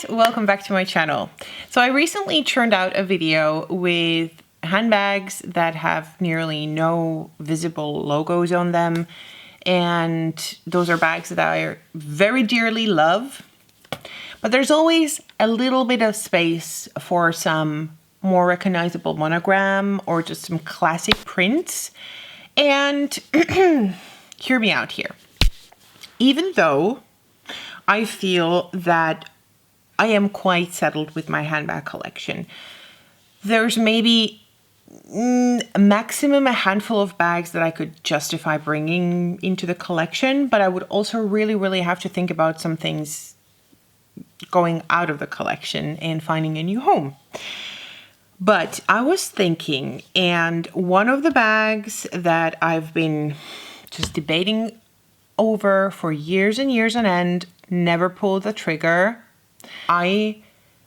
guys, welcome back to my channel. So I recently churned out a video with handbags that have nearly no visible logos on them, and those are bags that I very dearly love, but there's always a little bit of space for some more recognizable monogram or just some classic prints. And hear me out here. Even though I feel that I am quite settled with my handbag collection, there's maybe maximum a handful of bags that I could justify bringing into the collection, but I would also really have to think about some things going out of the collection and finding a new home. But I was thinking, and one of the bags that I've been just debating over for years and years on end, never pulled the trigger, I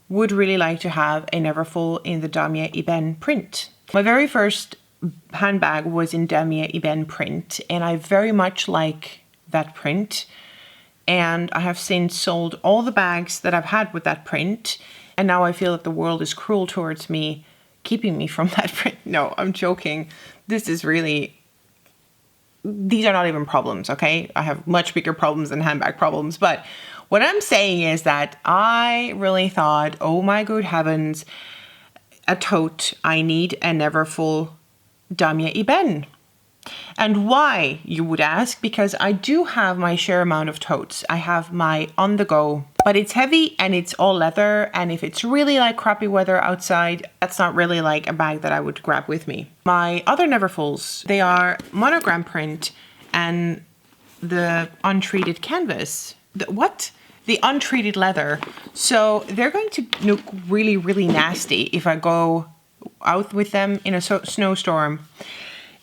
would really like to have a Neverfull in the Damier Ebene print. My very first handbag was in Damier Ebene print, and I very much like that print. And I have since sold all the bags that I've had with that print, and now I feel that the world is cruel towards me, keeping me from that print. No, I'm joking. This is really... These are not even problems, okay? I have much bigger problems than handbag problems, but what I'm saying is that I really thought, oh my good heavens, a tote, I need a Neverfull Damier Ebene. And why, you would ask? Because I do have my share amount of totes. I have my on the go, but it's heavy and it's all leather. And if it's really like crappy weather outside, that's not really like a bag that I would grab with me. My other Neverfulls, they are monogram print and the untreated canvas. The untreated leather. So they're going to look really nasty if I go out with them in a snowstorm.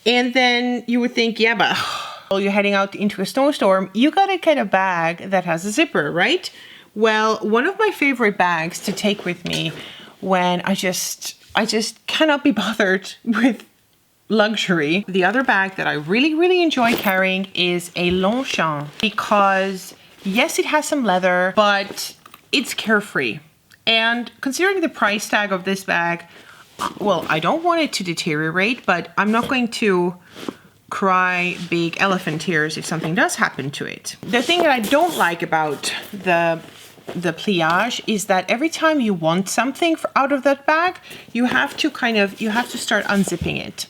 And then you would think, yeah, but while you're heading out into a snowstorm, you gotta get a bag that has a zipper, right? Well, one of my favorite bags to take with me when I just cannot be bothered with luxury. The other bag that I really enjoy carrying is a Longchamp, because yes, it has some leather, but it's carefree. And considering the price tag of this bag, well, I don't want it to deteriorate, but I'm not going to cry big elephant tears if something does happen to it. The thing that I don't like about the pliage is that every time you want something out of that bag, you have to start unzipping it.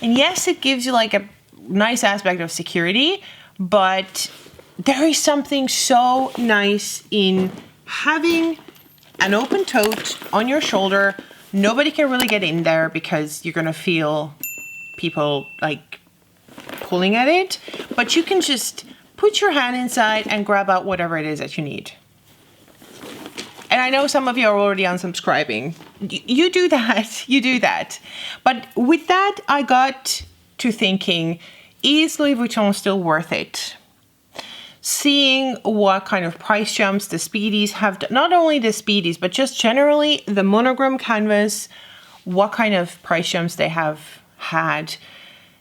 And yes, it gives you like a nice aspect of security, but there is something so nice in having an open tote on your shoulder. Nobody can really get in there because you're gonna feel people like pulling at it, but you can just put your hand inside and grab out whatever it is that you need. And I know some of you are already unsubscribing. You do that. But with that, I got to thinking, is Louis Vuitton still worth it? Seeing what kind of price jumps the Speedies have done, not only the Speedies, but just generally the monogram canvas, what kind of price jumps they have had.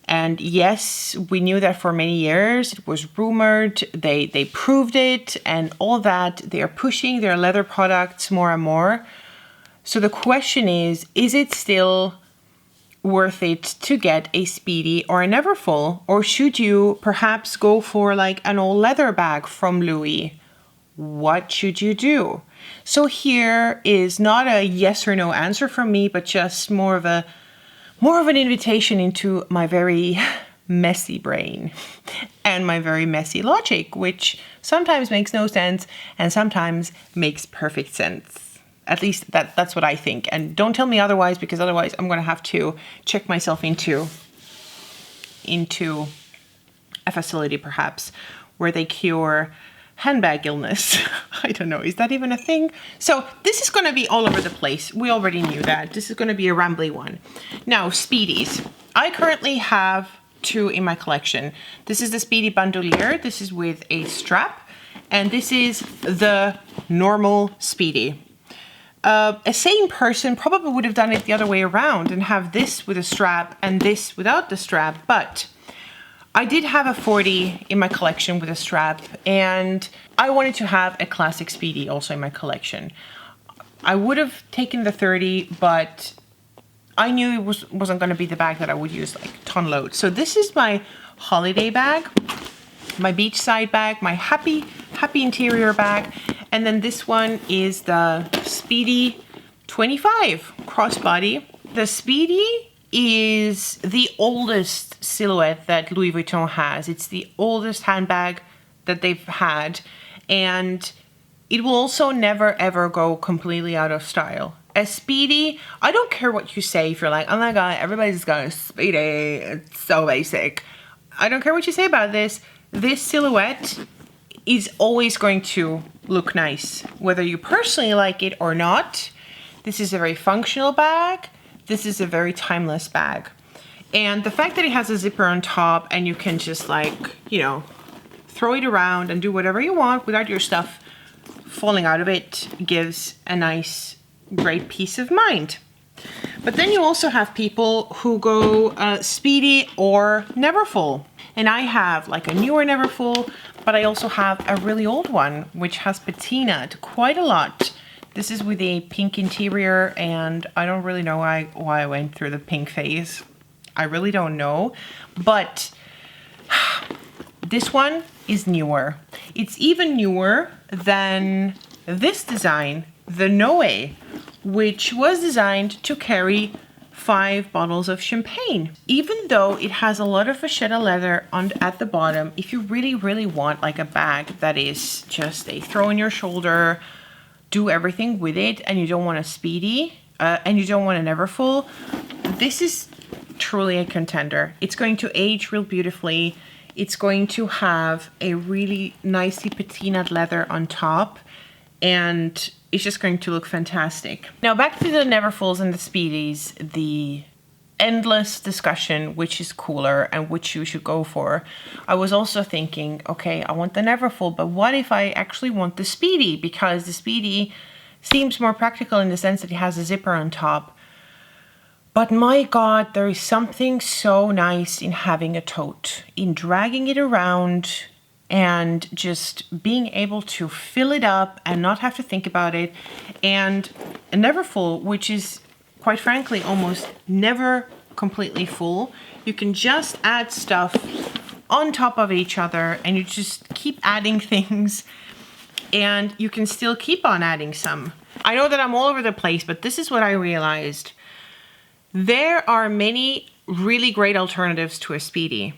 And yes, we knew that for many years. It was rumored, they proved it, and all that. They are pushing their leather products more and more. So the question is it still worth it to get a Speedy or a Neverfull, or should you perhaps go for like an all leather bag from Louis? What should you do? So here is not a yes or no answer from me, but just more of an invitation into my very messy brain and my very messy logic, which sometimes makes no sense and sometimes makes perfect sense. At least that's what I think. And don't tell me otherwise, because otherwise I'm going to have to check myself into a facility perhaps where they cure handbag illness. I don't know. Is that even a thing? So this is going to be all over the place. We already knew that. This is going to be a rambly one. Now, Speedies. I currently have two in my collection. This is the Speedy Bandolier. This is with a strap. And this is the normal Speedy. A sane person probably would have done it the other way around and have this with a strap and this without the strap, but I did have a 40 in my collection with a strap, and I wanted to have a classic Speedy also in my collection. I would have taken the 30, but I knew it wasn't going to be the bag that I would use like ton load. So this is my holiday bag, my beachside bag, my happy interior bag. And then this one is the Speedy 25 crossbody. The Speedy is the oldest silhouette that Louis Vuitton has. It's the oldest handbag that they've had. And it will also never ever go completely out of style. A Speedy, I don't care what you say if you're like, oh my god, everybody's got a Speedy, it's so basic. I don't care what you say about this. This silhouette is always going to look nice, whether you personally like it or not. This is a very functional bag. This is a very timeless bag. And the fact that it has a zipper on top and you can just like, you know, throw it around and do whatever you want without your stuff falling out of it gives a nice, great peace of mind. But then you also have people who go Speedy or Neverfull. And I have like a newer Neverfull, but I also have a really old one, which has patinaed quite a lot. This is with a pink interior, and I don't really know why I went through the pink phase. I really don't know, but this one is newer. It's even newer than this design, the Noe, which was designed to carry 5 bottles of champagne. Even though it has a lot of vachetta leather at the bottom, if you really want like a bag that is just a throw on your shoulder, do everything with it, and you don't want a Speedy, and you don't want a Neverfull, this is truly a contender. It's going to age real beautifully. It's going to have a really nicely patinaed leather on top, and it's just going to look fantastic. Now back to the Neverfulls and the Speedies, the endless discussion which is cooler and which you should go for. I was also thinking, okay, I want the Neverfull, but what if I actually want the Speedy? Because the Speedy seems more practical in the sense that it has a zipper on top. But my god, there is something so nice in having a tote, in dragging it around and just being able to fill it up and not have to think about it. And a Neverfull, which is quite frankly almost never completely full. You can just add stuff on top of each other and you just keep adding things, and you can still keep on adding some. I know that I'm all over the place, but this is what I realized. There are many really great alternatives to a Speedy,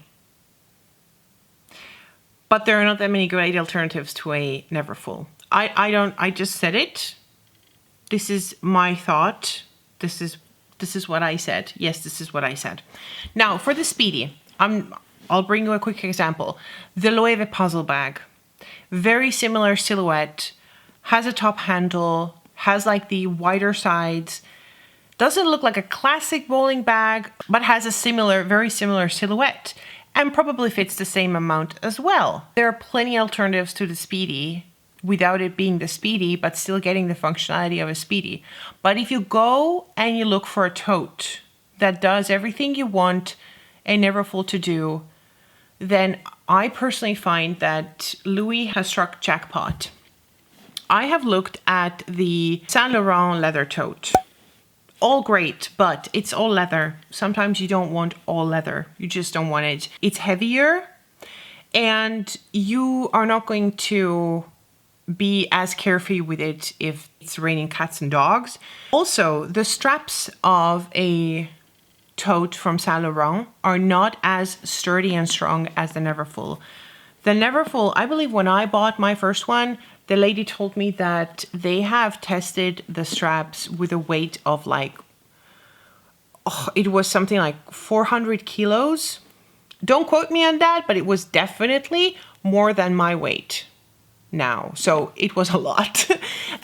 but there are not that many great alternatives to a Neverfull. I just said it. This is my thought. This is what I said. Yes, this is what I said. Now for the Speedy, I'll bring you a quick example. The Loewe puzzle bag, very similar silhouette, has a top handle, has like the wider sides, doesn't look like a classic bowling bag, but has a very similar silhouette, and probably fits the same amount as well. There are plenty of alternatives to the Speedy without it being the Speedy, but still getting the functionality of a Speedy. But if you go and you look for a tote that does everything you want a Neverfull to do, then I personally find that Louis has struck jackpot. I have looked at the Saint Laurent leather tote. All great, but it's all leather. Sometimes you don't want all leather. You just don't want it. It's heavier, and you are not going to be as carefree with it if it's raining cats and dogs. Also, the straps of a tote from Saint Laurent are not as sturdy and strong as the Neverfull. The Neverfull, I believe when I bought my first one, the lady told me that they have tested the straps with a weight of like, it was something like 400 kilos. Don't quote me on that, but it was definitely more than my weight now. So it was a lot.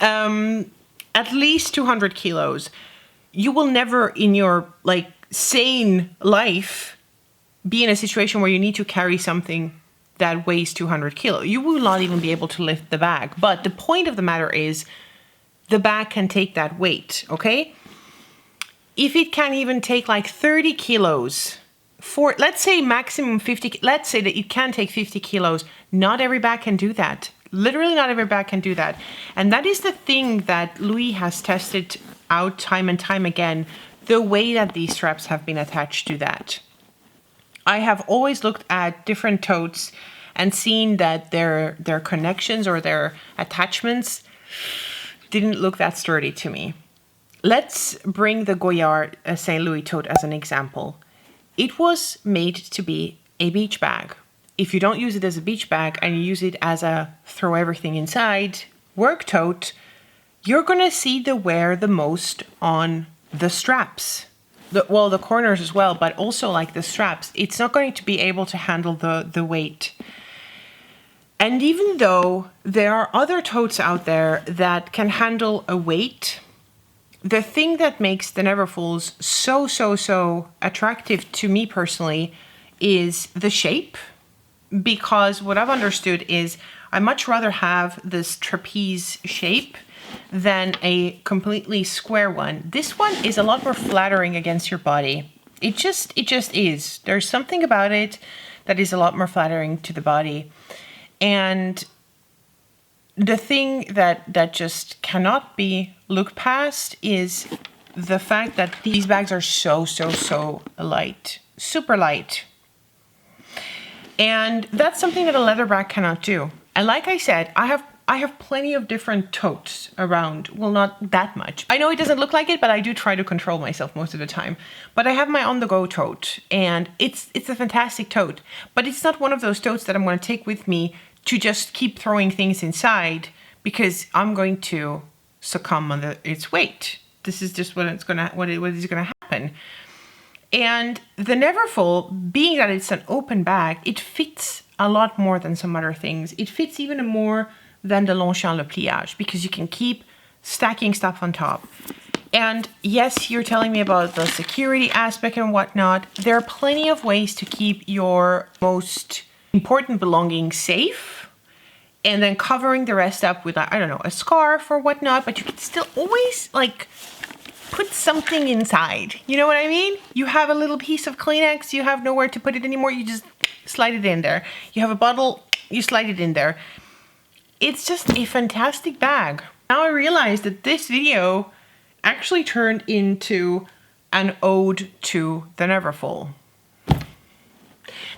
At least 200 kilos. You will never in your like sane life be in a situation where you need to carry something that weighs 200 kilos. You will not even be able to lift the bag. But the point of the matter is the bag can take that weight, okay? If it can even take like 30 kilos, for let's say maximum 50, let's say that it can take 50 kilos, not every bag can do that. Literally not every bag can do that. And that is the thing that Louis has tested out time and time again, the way that these straps have been attached to that. I have always looked at different totes and seen that their connections or their attachments didn't look that sturdy to me. Let's bring the Goyard St. Louis tote as an example. It was made to be a beach bag. If you don't use it as a beach bag and you use it as a throw everything inside work tote, you're gonna see the wear the most on the straps. The corners as well, but also like the straps. It's not going to be able to handle the weight. And even though there are other totes out there that can handle a weight, the thing that makes the Neverfulls so attractive to me personally is the shape. Because what I've understood is I much rather have this trapeze shape than a completely square one. This one is a lot more flattering against your body. It just is. There's something about it that is a lot more flattering to the body. And the thing that just cannot be looked past is the fact that these bags are so light, super light. And that's something that a leather bag cannot do. And like I said, I have plenty of different totes around. Well, not that much. I know it doesn't look like it, but I do try to control myself most of the time. But I have my on-the-go tote, and it's a fantastic tote. But it's not one of those totes that I'm going to take with me to just keep throwing things inside because I'm going to succumb under its weight. This is just what is going to happen. And the Neverfull, being that it's an open bag, it fits a lot more than some other things. It fits even more than the Longchamp Le Pliage because you can keep stacking stuff on top. And yes, you're telling me about the security aspect and whatnot. There are plenty of ways to keep your most important belongings safe and then covering the rest up with, I don't know, a scarf or whatnot, but you can still always like put something inside. You know what I mean? You have a little piece of Kleenex, you have nowhere to put it anymore, you just slide it in there. You have a bottle, you slide it in there. It's just a fantastic bag. Now I realize that this video actually turned into an ode to the Neverfull.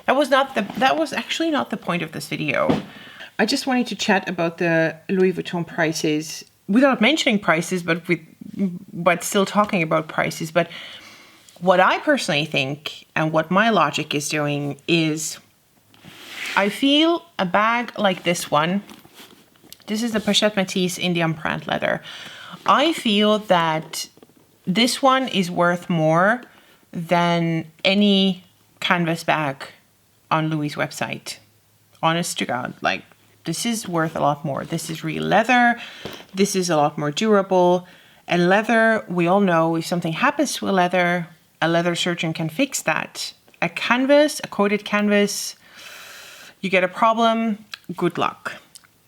That was actually not the point of this video. I just wanted to chat about the Louis Vuitton prices without mentioning prices, but still talking about prices. But what I personally think and what my logic is doing is I feel a bag like this one. This is the Pochette Métis Indian print leather. I feel that this one is worth more than any canvas bag on Louis' website. Honest to God, like this is worth a lot more. This is real leather. This is a lot more durable. And leather, we all know if something happens to a leather surgeon can fix that. A canvas, a coated canvas, you get a problem, good luck.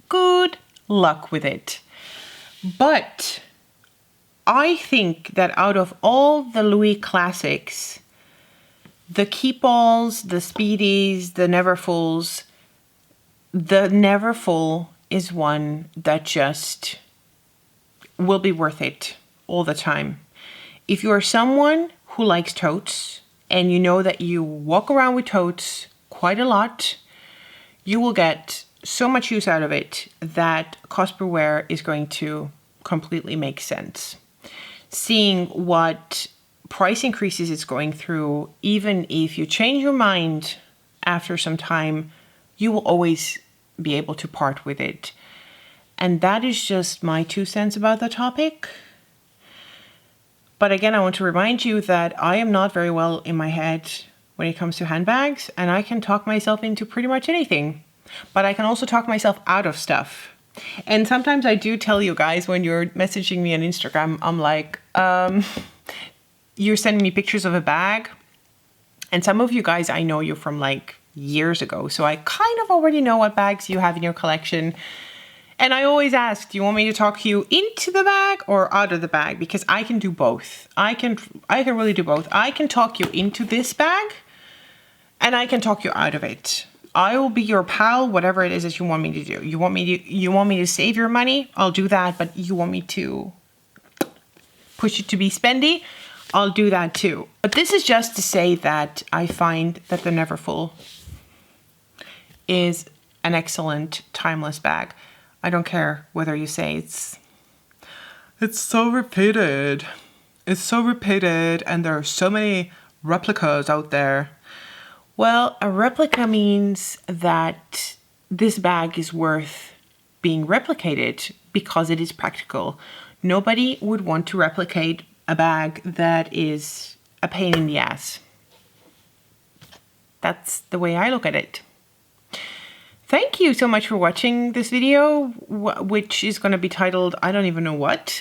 Good luck with it. But I think that out of all the Louis classics, the Keepalls, the Speedies, the Neverfulls, the Neverfull is one that just will be worth it all the time. If you are someone who likes totes and you know that you walk around with totes quite a lot, you will get so much use out of it that cost per wear is going to completely make sense. Seeing what price increases it's going through, even if you change your mind after some time, you will always be able to part with it. And that is just my 2 cents about the topic. But again, I want to remind you that I am not very well in my head when it comes to handbags, and I can talk myself into pretty much anything. But I can also talk myself out of stuff. And sometimes I do tell you guys when you're messaging me on Instagram, I'm like, you're sending me pictures of a bag. And some of you guys, I know you from like years ago. So I kind of already know what bags you have in your collection. And I always ask, do you want me to talk you into the bag or out of the bag? Because I can do both. I can really do both. I can talk you into this bag and I can talk you out of it. I will be your pal, whatever it is that you want me to do. You want me to save your money? I'll do that, but you want me to push it to be spendy? I'll do that too. But this is just to say that I find that the Neverfull is an excellent timeless bag. I don't care whether you say it's so repeated. It's so repeated and there are so many replicas out there. Well, a replica means that this bag is worth being replicated because it is practical. Nobody would want to replicate a bag that is a pain in the ass. That's the way I look at it. Thank you so much for watching this video, which is going to be titled, I don't even know what.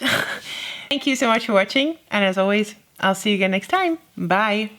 Thank you so much for watching. And as always, I'll see you again next time. Bye.